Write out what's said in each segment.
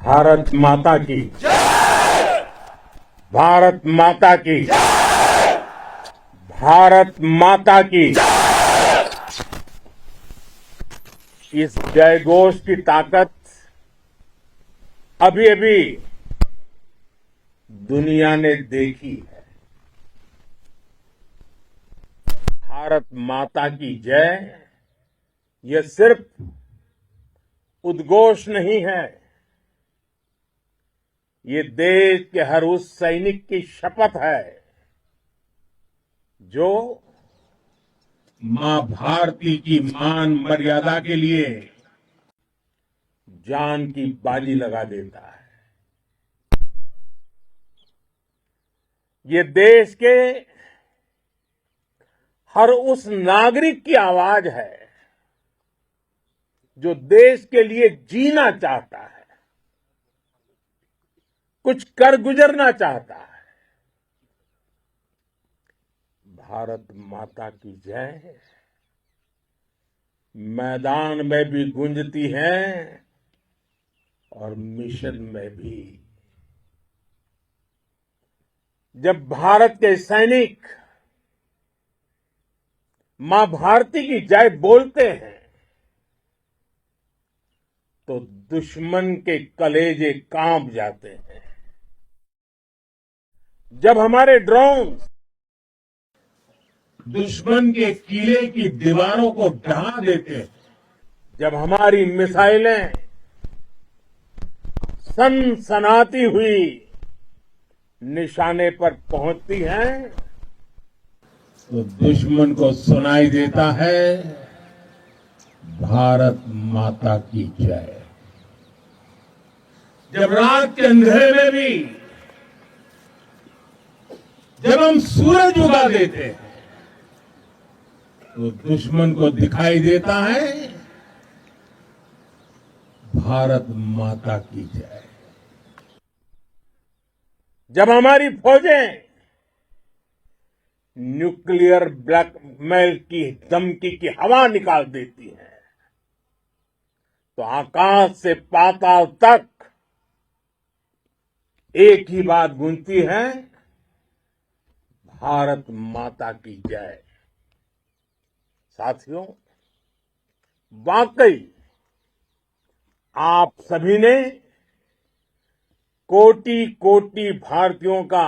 भारत माता की भारत माता की भारत माता की इस जयघोष की ताकत अभी अभी दुनिया ने देखी है। भारत माता की जय यह सिर्फ उद्घोष नहीं है, ये देश के हर उस सैनिक की शपथ है जो मां भारती की मान मर्यादा के लिए जान की बाजी लगा देता है। ये देश के हर उस नागरिक की आवाज है जो देश के लिए जीना चाहता है, कुछ कर गुजरना चाहता है। भारत माता की जय मैदान में भी गूंजती है और मिशन में भी। जब भारत के सैनिक मां भारती की जय बोलते हैं तो दुश्मन के कलेजे कांप जाते हैं। जब हमारे ड्रोन दुश्मन के किले की दीवारों को ढहा देते हैं, जब हमारी मिसाइलें सनसनाती हुई निशाने पर पहुंचती हैं तो दुश्मन को सुनाई देता है भारत माता की जय। जब रात के अंधेरे में भी जब हम सूरज उगा देते हैं तो दुश्मन को दिखाई देता है भारत माता की जय। जब हमारी फौजें न्यूक्लियर ब्लैकमेल की धमकी की हवा निकाल देती हैं तो आकाश से पाताल तक एक ही बात गूंजती है, भारत माता की जय। साथियों, वाकई आप सभी ने कोटि कोटि भारतीयों का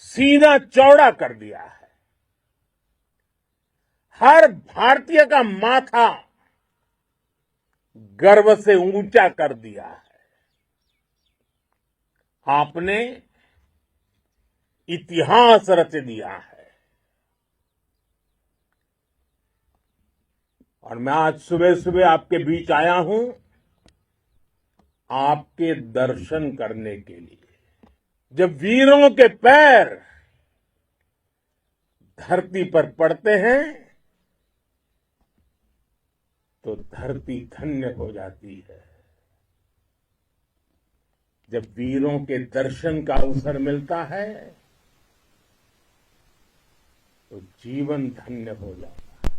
सीना चौड़ा कर दिया है। हर भारतीय का माथा गर्व से ऊंचा कर दिया है। आपने इतिहास रच दिया है। और मैं आज सुबह सुबह आपके बीच आया हूं आपके दर्शन करने के लिए। जब वीरों के पैर धरती पर पड़ते हैं तो धरती धन्य हो जाती है। जब वीरों के दर्शन का अवसर मिलता है तो जीवन धन्य हो जाता है।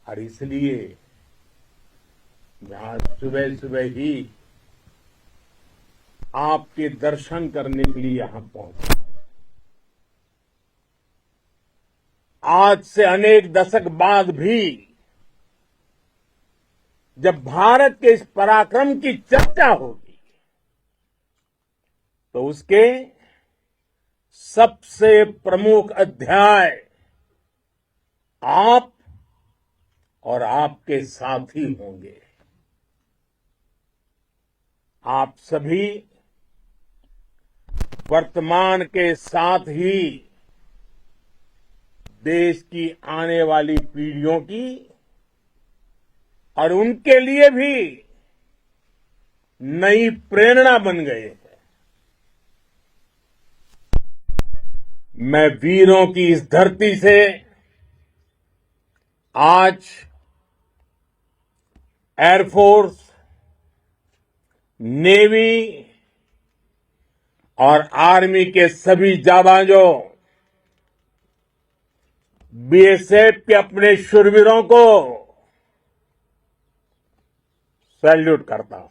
और इसलिए मैं आज सुबह सुबह ही आपके दर्शन करने के लिए यहां पहुंचा। आज से अनेक दशक बाद भी जब भारत के इस पराक्रम की चर्चा होगी तो उसके सबसे प्रमुख अध्याय आप और आपके साथी होंगे। आप सभी वर्तमान के साथ ही देश की आने वाली पीढ़ियों की और उनके लिए भी नई प्रेरणा बन गए हैं। मैं वीरों की इस धरती से आज एयरफोर्स, नेवी और आर्मी के सभी जाबाजों, बीएसएफ के अपने शूरवीरों को सैल्यूट करता हूं।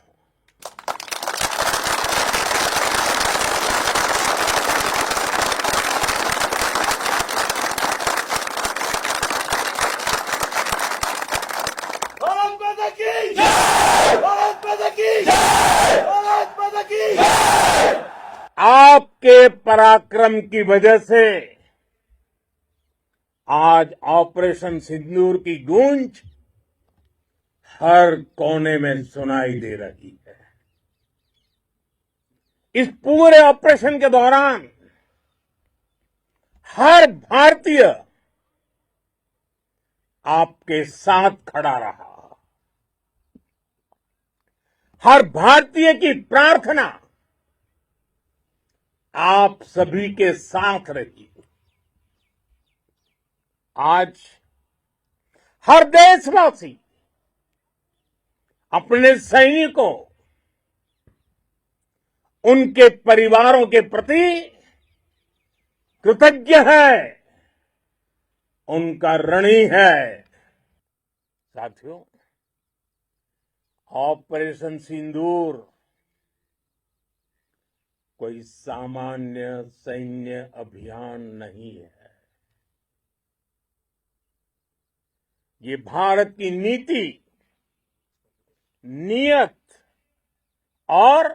भारत माता की जय! भारत माता की जय! भारत माता की जय! आपके पराक्रम की वजह से आज ऑपरेशन सिंदूर की गूंज हर कोने में सुनाई दे रही है। इस पूरे ऑपरेशन के दौरान हर भारतीय आपके साथ खड़ा रहा। हर भारतीय की प्रार्थना आप सभी के साथ रही। आज हर देशवासी अपने सैनिकों, उनके परिवारों के प्रति कृतज्ञ है, उनका ऋणी है। साथियों, ऑपरेशन सिंदूर कोई सामान्य सैन्य अभियान नहीं है। ये भारत की नीति, नियत और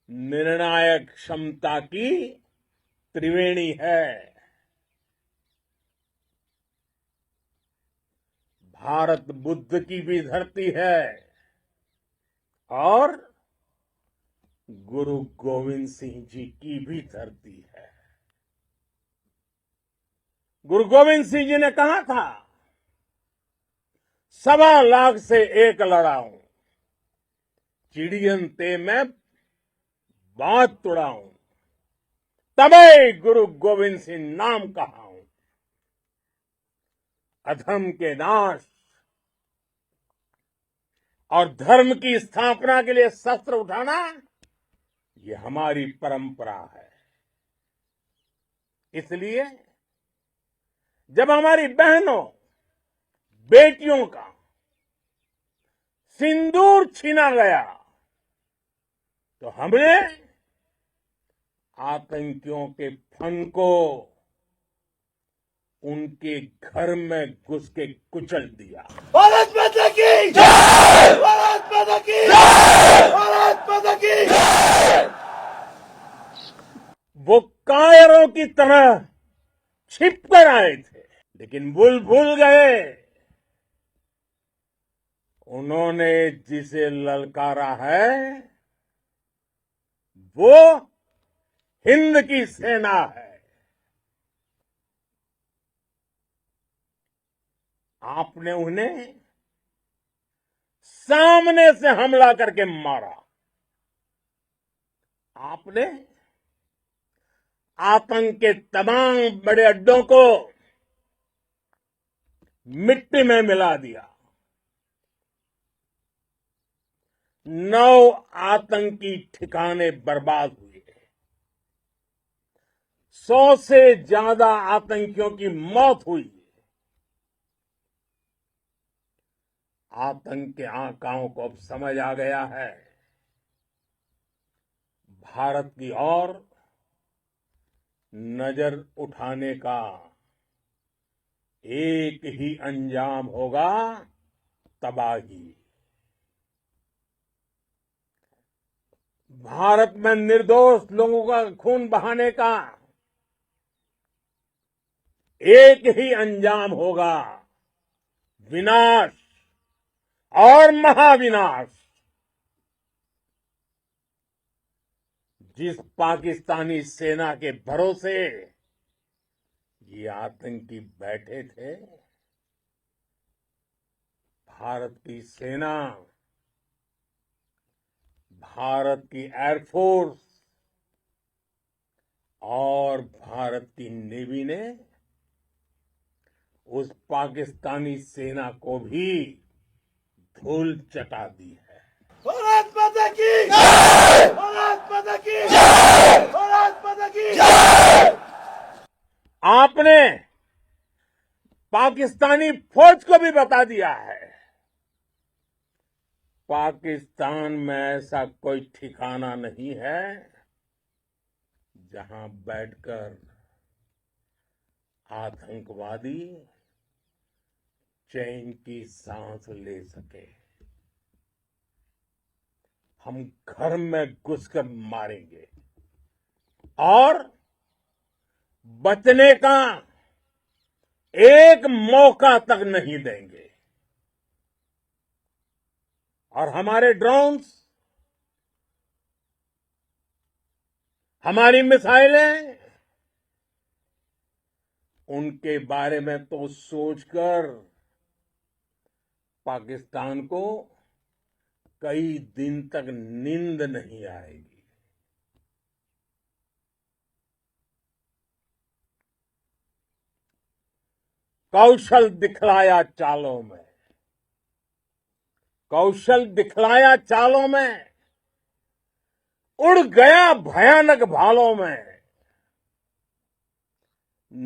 निर्णायक क्षमता की त्रिवेणी है। भारत बुद्ध की भी धरती है और गुरु गोविंद सिंह जी की भी धरती है। गुरु गोविंद सिंह जी ने कहा था, 1.25 लाख से एक लड़ाऊं, चिड़ियन ते मैं बात तुड़ाऊं, तबे गुरु गोविंद सिंह नाम कहाऊं। अधर्म के नाश और धर्म की स्थापना के लिए शस्त्र उठाना, ये हमारी परंपरा है। इसलिए जब हमारी बहनों, बेटियों का सिंदूर छीना गया, तो हमने आतंकियों के फन को उनके घर में घुस के कुचल दिया। भारत माता की जय! भारत माता की जय! भारत माता की जय! वो कायरों की तरह छिप कर आए थे, लेकिन भूल गए उन्होंने जिसे ललकारा है वो हिंद की सेना है। आपने उन्हें सामने से हमला करके मारा। आपने आतंक के तमाम बड़े अड्डों को मिट्टी में मिला दिया। 9 आतंकी ठिकाने बर्बाद हुए। 100 से ज्यादा आतंकियों की मौत हुई। आतंक के आकाओं को अब समझ आ गया है, भारत की ओर नजर उठाने का एक ही अंजाम होगा, तबाही। भारत में निर्दोष लोगों का खून बहाने का एक ही अंजाम होगा, विनाश और महाविनाश। जिस पाकिस्तानी सेना के भरोसे ये आतंकी बैठे थे, भारत की सेना, भारत की एयरफोर्स और भारत की नेवी ने उस पाकिस्तानी सेना को भी धूल चटा दी है। भारत माता की जय! भारत माता की जय! भारत माता की जय! आपने पाकिस्तानी फौज को भी बता दिया है, पाकिस्तान में ऐसा कोई ठिकाना नहीं है जहां बैठकर आतंकवादी चैन की सांस ले सके। हम घर में घुसकर मारेंगे और बचने का एक मौका तक नहीं देंगे। और हमारे ड्रोन्स, हमारी मिसाइलें, उनके बारे में तो सोचकर पाकिस्तान को कई दिन तक नींद नहीं आएगी। कौशल दिखलाया चालों में, कौशल दिखलाया चालों में, उड़ गया भयानक भालों में,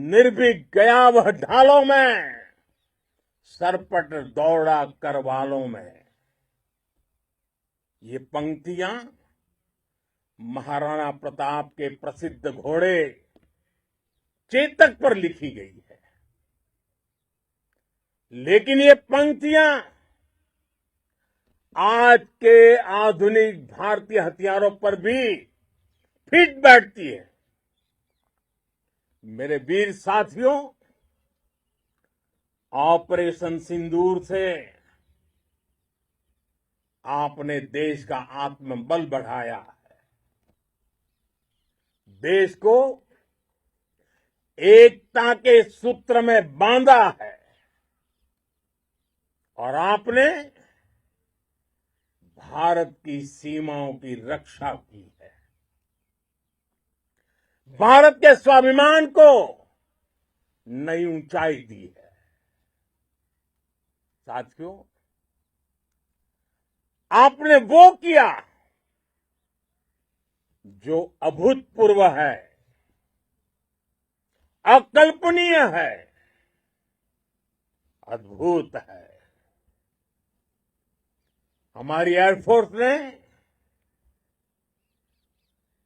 निर्भीक गया वह ढालों में, सरपट दौड़ा करवालों में। ये पंक्तियां महाराणा प्रताप के प्रसिद्ध घोड़े चेतक पर लिखी गई है, लेकिन ये पंक्तियां आज के आधुनिक भारतीय हथियारों पर भी फिट बैठती है। मेरे वीर साथियों, ऑपरेशन सिंदूर से आपने देश का आत्मबल बढ़ाया है, देश को एकता के सूत्र में बांधा है और आपने भारत की सीमाओं की रक्षा की है। भारत के स्वाभिमान को नई ऊंचाई दी है। साथियों, आपने वो किया जो अभूतपूर्व है, अकल्पनीय है, अद्भुत है। हमारी एयरफोर्स ने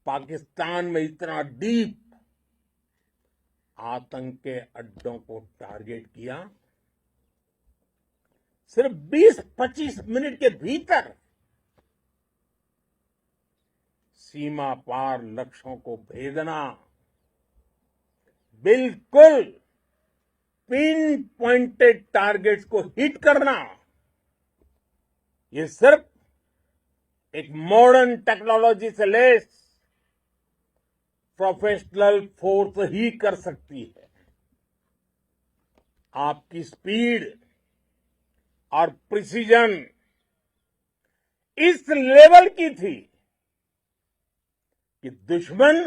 पाकिस्तान में इतना डीप आतंक के अड्डों को टारगेट किया, सिर्फ 20-25 मिनट के भीतर सीमा पार लक्ष्यों को भेदना, बिल्कुल पिन पॉइंटेड टारगेट्स को हिट करना, ये सिर्फ एक मॉडर्न टेक्नोलॉजी से लेस प्रोफेशनल फोर्स ही कर सकती है। आपकी स्पीड और प्रिसीजन इस लेवल की थी कि दुश्मन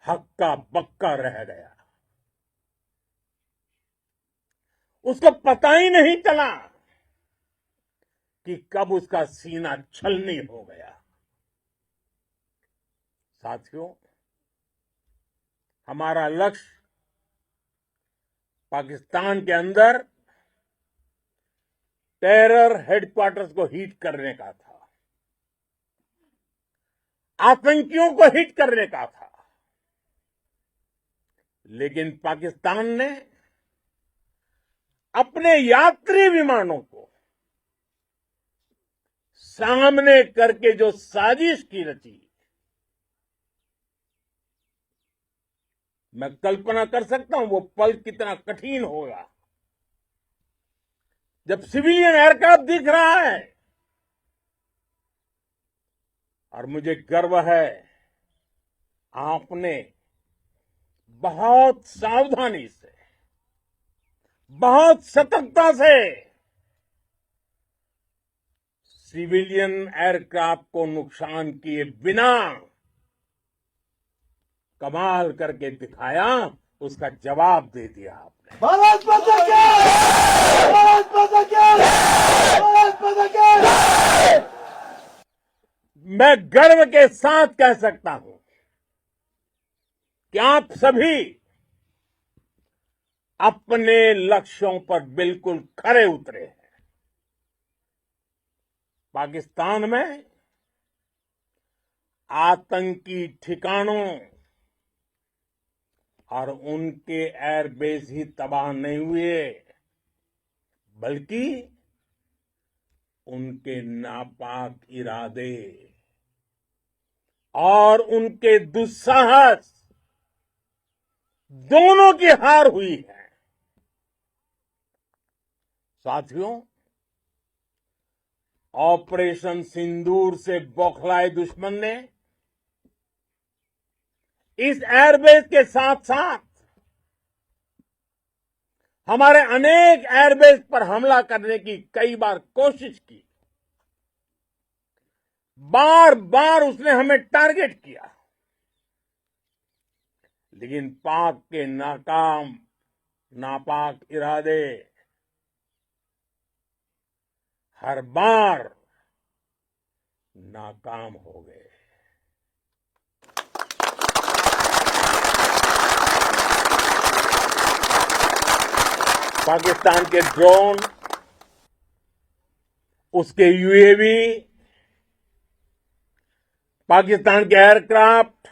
हक्का बक्का रह गया। उसको पता ही नहीं चला कि कब उसका सीना छलनी हो गया। साथियों, हमारा लक्ष्य पाकिस्तान के अंदर टेरर हेडक्वार्टर्स को हिट करने का था, आतंकियों को हिट करने का था, लेकिन पाकिस्तान ने अपने यात्री विमानों को सामने करके जो साजिश की रची, मैं कल्पना कर सकता हूं वो पल कितना कठिन होगा जब सिविलियन एयरक्राफ्ट दिख रहा है। और मुझे गर्व है, आपने बहुत सावधानी से, बहुत सतर्कता से सिविलियन एयरक्राफ्ट को नुकसान किए बिना कमाल करके दिखाया, उसका जवाब दे दिया आपने। भारत माता की जय! भारत माता की जय! भारत माता की जय! मैं गर्व के साथ कह सकता हूं कि आप सभी अपने लक्ष्यों पर बिल्कुल खरे उतरे हैं। पाकिस्तान में आतंकी ठिकानों और उनके एयरबेस ही तबाह नहीं हुए, बल्कि उनके नापाक इरादे और उनके दुस्साहस दोनों की हार हुई है। साथियों, ऑपरेशन सिंदूर से बौखलाए दुश्मन ने इस एयरबेस के साथ साथ हमारे अनेक एयरबेस पर हमला करने की कई बार कोशिश की। बार बार उसने हमें टारगेट किया, लेकिन पाक के नापाक इरादे हर बार नाकाम हो गए। पाकिस्तान के ड्रोन, उसके यूएवी, पाकिस्तान के एयरक्राफ्ट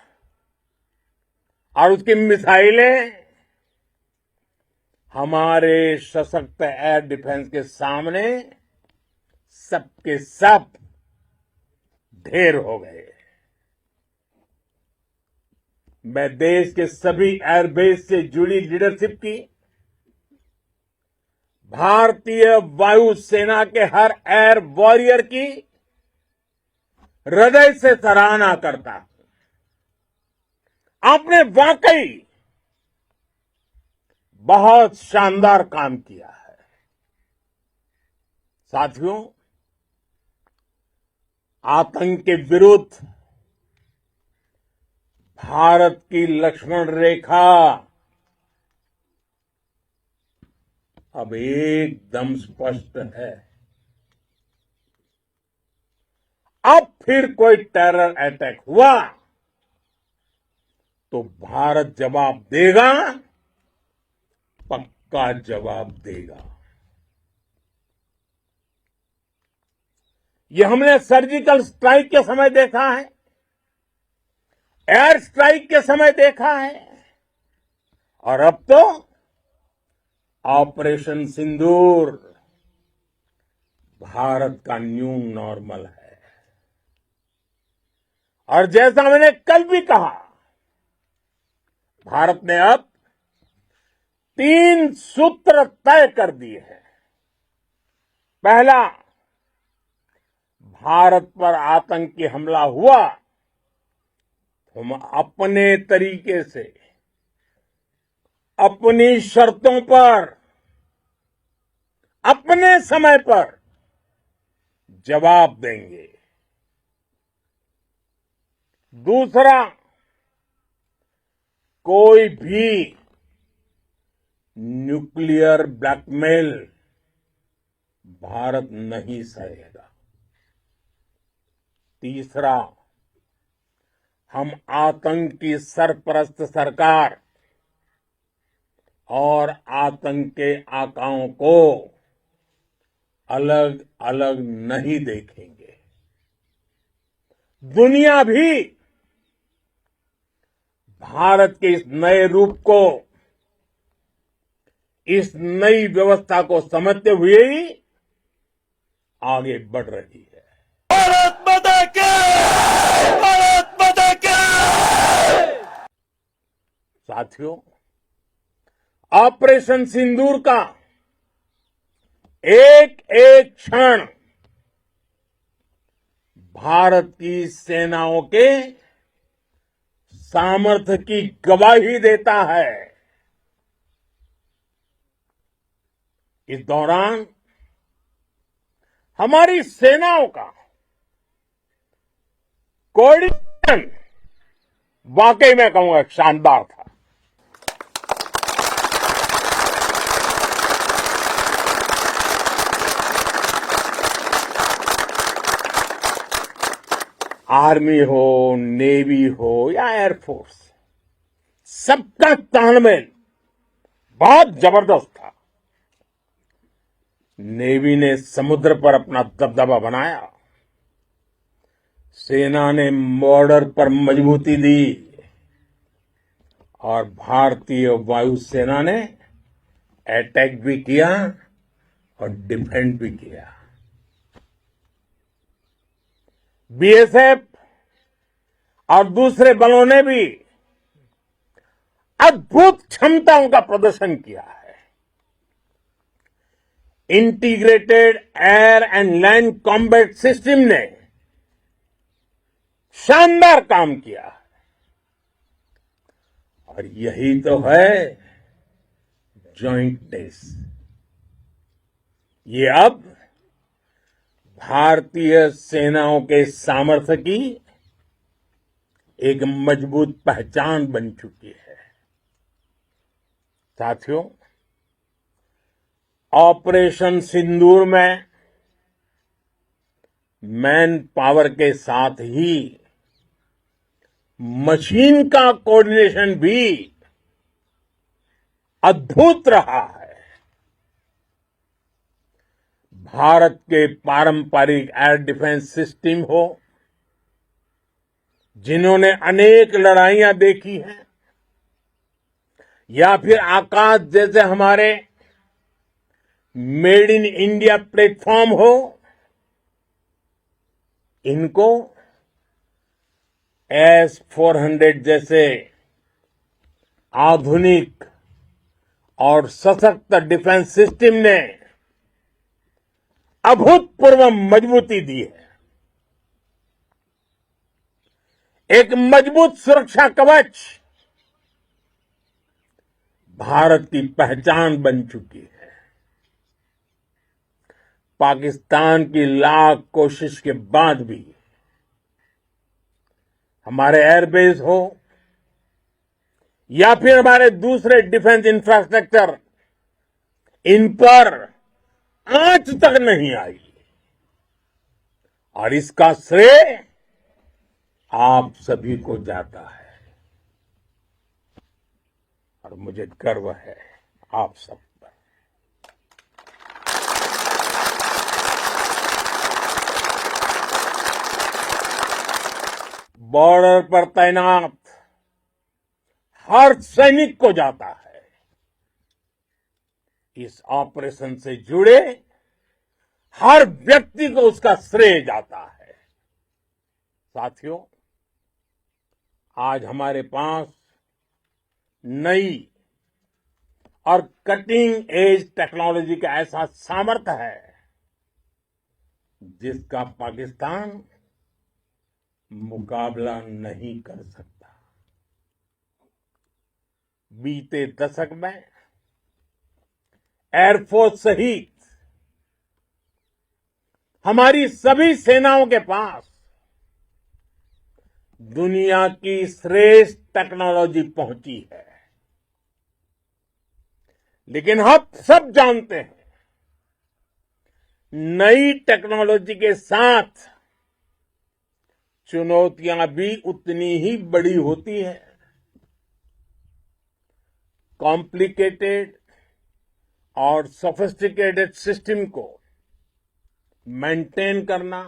और उसकी मिसाइलें हमारे सशक्त एयर डिफेंस के सामने सबके सब ढेर हो गए। मैं देश के सभी एयरबेस से जुड़ी लीडरशिप की, भारतीय वायुसेना के हर एयर वॉरियर की हृदय से सराहना करता हूं। आपने वाकई बहुत शानदार काम किया है। साथियों, आतंक के विरुद्ध भारत की लक्ष्मण रेखा अब एकदम स्पष्ट है। अब फिर कोई टेरर अटैक हुआ तो भारत जवाब देगा, पक्का जवाब देगा। ये हमने सर्जिकल स्ट्राइक के समय देखा है, एयर स्ट्राइक के समय देखा है, और अब तो ऑपरेशन सिंदूर भारत का न्यू नॉर्मल है। और जैसा मैंने कल भी कहा, भारत ने अब 3 सूत्र तय कर दिए हैं। पहला, भारत पर आतंकी हमला हुआ, हम अपने तरीके से, अपनी शर्तों पर, अपने समय पर जवाब देंगे। दूसरा, कोई भी न्यूक्लियर ब्लैकमेल भारत नहीं सहेगा। तीसरा, हम आतंक की सरपरस्त सरकार और आतंक के आकाओं को अलग अलग नहीं देखेंगे। दुनिया भी भारत के इस नए रूप को, इस नई व्यवस्था को समझते हुए ही आगे बढ़ रही है। भारत माता की! भारत माता की! साथियों, ऑपरेशन सिंदूर का एक एक क्षण भारत की सेनाओं के सामर्थ्य की गवाही देता है। इस दौरान हमारी सेनाओं का कोऑर्डिनेशन वाकई में कहूंगा शानदार था। आर्मी हो, नेवी हो या एयरफोर्स, सबका तालमेल बहुत जबरदस्त था। नेवी ने समुद्र पर अपना दबदबा बनाया, सेना ने बॉर्डर पर मजबूती दी और भारतीय वायुसेना ने अटैक भी किया और डिफेंड भी किया। बीएसएफ और दूसरे बलों ने भी अद्भुत क्षमताओं का प्रदर्शन किया है। Integrated air and land combat system ने शानदार काम किया है। और यही तो है जॉइंटनेस। ये अब भारतीय सेनाओं के सामर्थ्य की एक मजबूत पहचान बन चुकी है। साथियों, ऑपरेशन सिंदूर में मैन पावर के साथ ही मशीन का कोऑर्डिनेशन भी अद्भुत रहा है। भारत के पारंपरिक एयर डिफेंस सिस्टम हो, जिन्होंने अनेक लड़ाइयां देखी हैं, या फिर आकाश जैसे हमारे मेड इन इंडिया प्लेटफॉर्म हो, इनको S-400 जैसे आधुनिक और सशक्त डिफेंस सिस्टम ने अभूतपूर्व मजबूती दी है। एक मजबूत सुरक्षा कवच भारत की पहचान बन चुकी है। पाकिस्तान की लाख कोशिश के बाद भी हमारे एयरबेस हो या फिर हमारे दूसरे डिफेंस इंफ्रास्ट्रक्चर, इन पर आंच तक नहीं आई। और इसका श्रेय आप सभी को जाता है और मुझे गर्व है आप सब पर। बॉर्डर पर तैनात हर सैनिक को जाता है। इस ऑपरेशन से जुड़े हर व्यक्ति को उसका श्रेय जाता है। साथियों, आज हमारे पास नई और कटिंग एज टेक्नोलॉजी का ऐसा सामर्थ्य है जिसका पाकिस्तान मुकाबला नहीं कर सकता। बीते दशक में एयरफोर्स सहित हमारी सभी सेनाओं के पास दुनिया की श्रेष्ठ टेक्नोलॉजी पहुंची है। लेकिन हम सब जानते हैं, नई टेक्नोलॉजी के साथ चुनौतियां भी उतनी ही बड़ी होती है। कॉम्प्लिकेटेड और सोफिस्टिकेटेड सिस्टम को मेंटेन करना,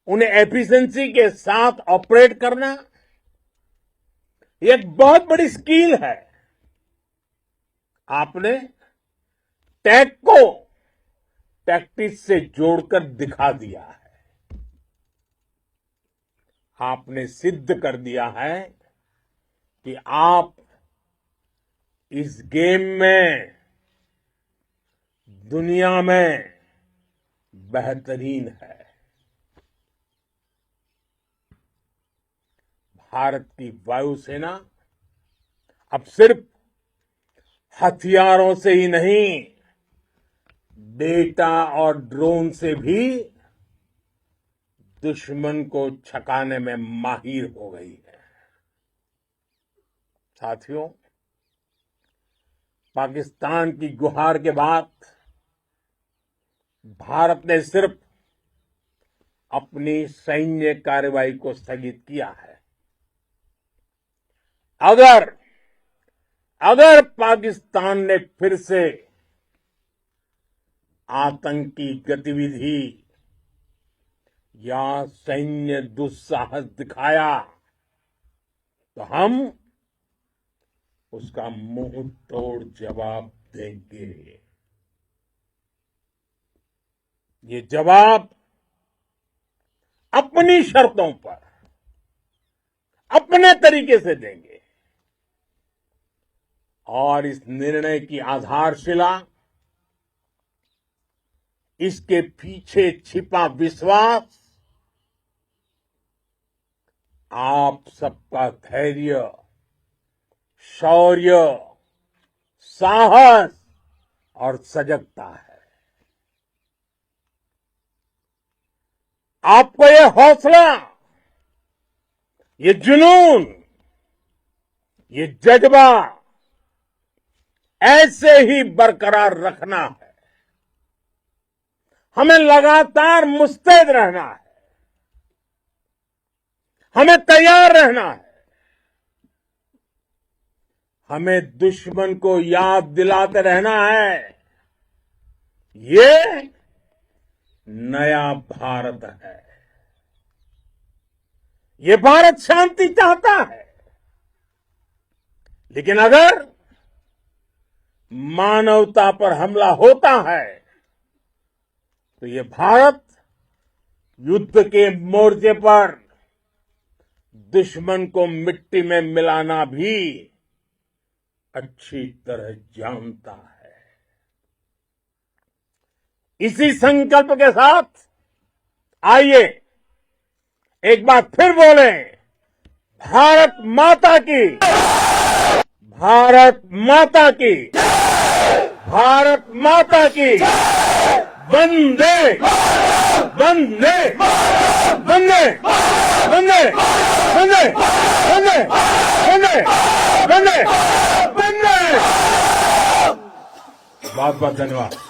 उन्हें एफिशिएंसी के साथ ऑपरेट करना, एक बहुत बड़ी स्किल है। आपने टेक को टैक्टिक्स से जोड़कर दिखा दिया है। आपने सिद्ध कर दिया है कि आप इस गेम में दुनिया में बेहतरीन है। भारत की वायुसेना अब सिर्फ हथियारों से ही नहीं, डेटा और ड्रोन से भी दुश्मन को छकाने में माहिर हो गई है। साथियों, पाकिस्तान की गुहार के बाद भारत ने सिर्फ अपनी सैन्य कार्रवाई को स्थगित किया है। अगर पाकिस्तान ने फिर से आतंकी गतिविधि या सैन्य दुस्साहस दिखाया तो हम उसका मुंह तोड़ जवाब देंगे। ये जवाब अपनी शर्तों पर, अपने तरीके से देंगे। और इस निर्णय की आधारशिला इसके पीछे छिपा विश्वास आप सबका धैर्य, शौर्य, साहस और सजगता है। आपको ये हौसला, ये जुनून, ये जज्बा ऐसे ही बरकरार रखना है। हमें लगातार मुस्तैद रहना है, हमें तैयार रहना है। हमें दुश्मन को याद दिलाते रहना है, ये नया भारत है। ये भारत शांति चाहता है, लेकिन अगर मानवता पर हमला होता है तो ये भारत युद्ध के मोर्चे पर दुश्मन को मिट्टी में मिलाना भी अच्छी तरह जानता है। इसी संकल्प के साथ आइए एक बार फिर बोलें, भारत माता की, भारत माता की, भारत माता की, वंदे वंदे वंदे वंदे वंदे वंदे वंदे वंदे वंदे। बहुत बहुत धन्यवाद।